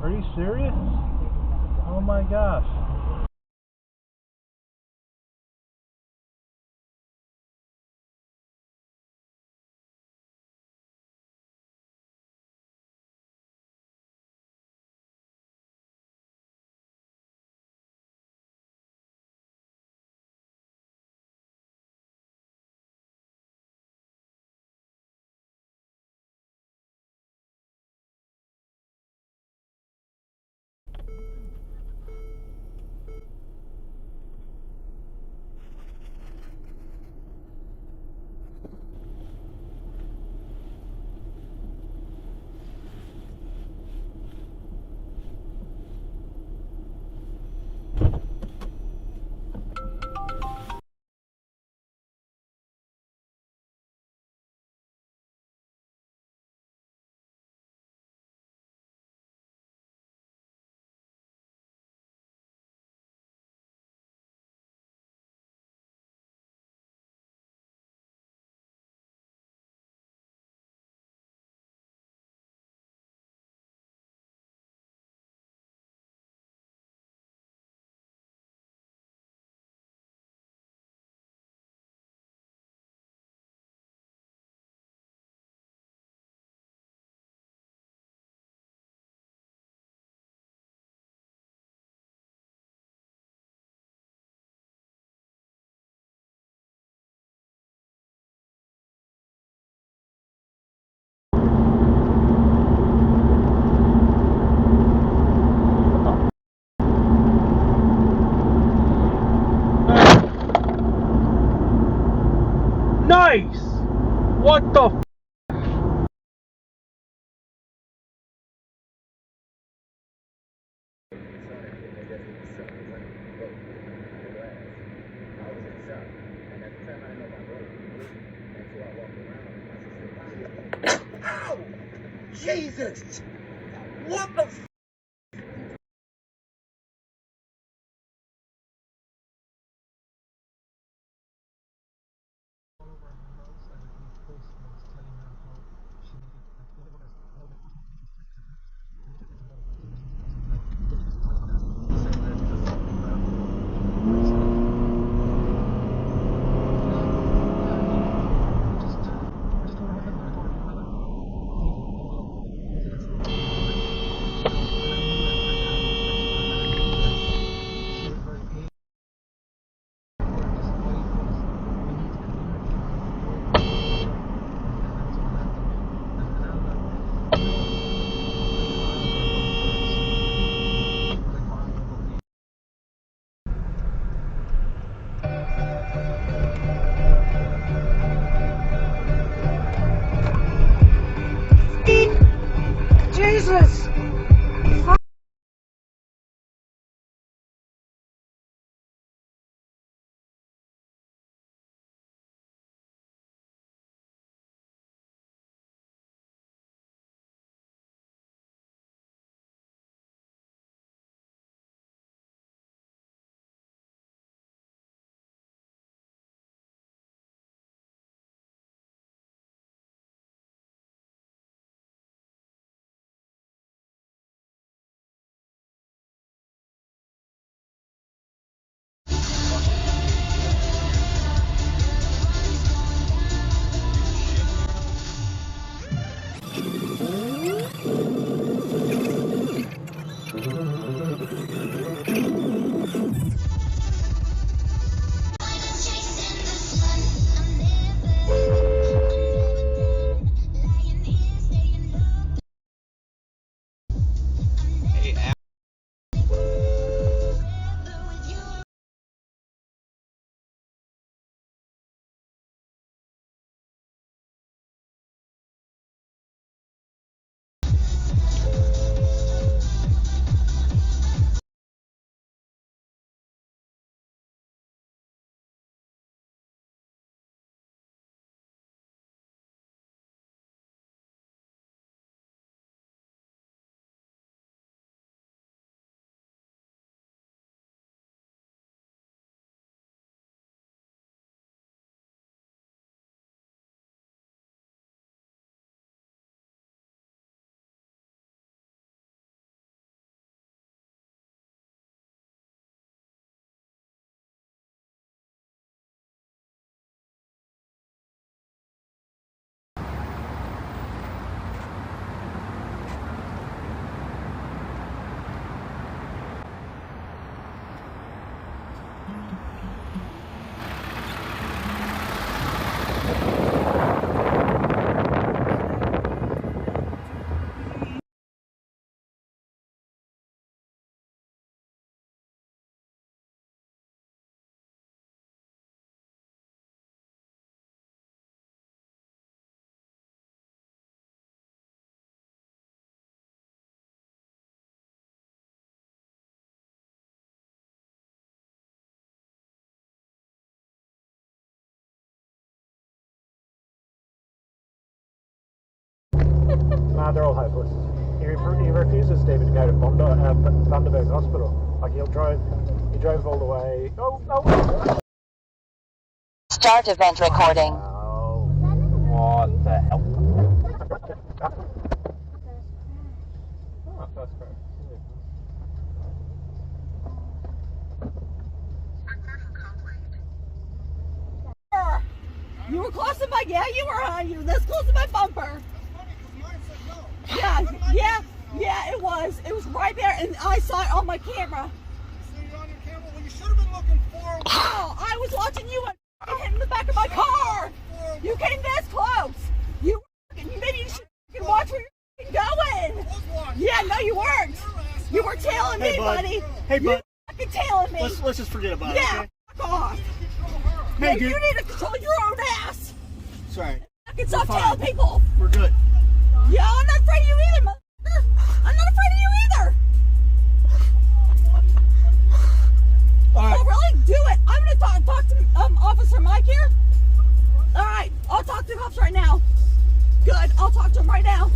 Are you serious? Oh my gosh. Nice! What the f? Ow! Jesus! What the f? Nah, they're all hopeless. He refuses Stephen to go to Bundaberg Hospital. Like he drove all the way. Oh. Start event recording. Oh, what the hell? Oh, that's great. You were close to my, yeah, you were, you were this close to my bumper. Yeah, it was. It was right there, and I saw it on my camera. So you're on your camera? Well, you should have been looking forward. Oh, I was watching you and hit in the back of my car. You came this close. Maybe you should watch where you're going. Yeah, no, you weren't. You were tailing me, buddy. Hey, bud. You were fucking tailing me. Let's just forget about it. Yeah, Okay? fuck off. Hey, No, dude. you need to control your own ass. Sorry. Fucking stop fine. tailing people. We're good. Yeah, I'm not afraid of you either, motherfucker. I'm not afraid of you either. All right. Oh, really? Do it. I'm gonna talk to Officer Mike here. All right, I'll talk to the cops right now. Good, I'll talk to him right now.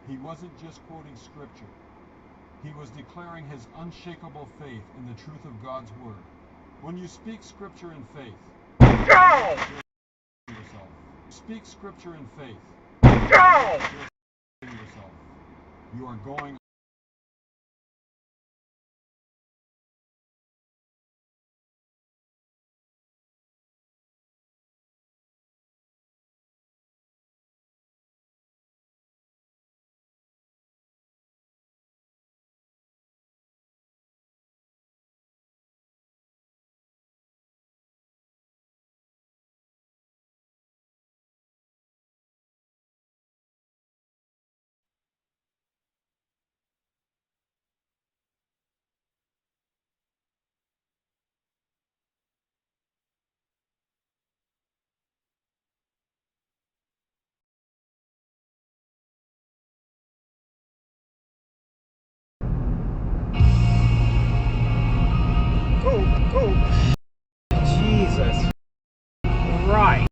He wasn't just quoting scripture. He was declaring his unshakable faith in the truth of God's word. When you speak scripture in faith, yourself. Speak scripture in faith. Yourself. You are going Cool. Jesus. Right.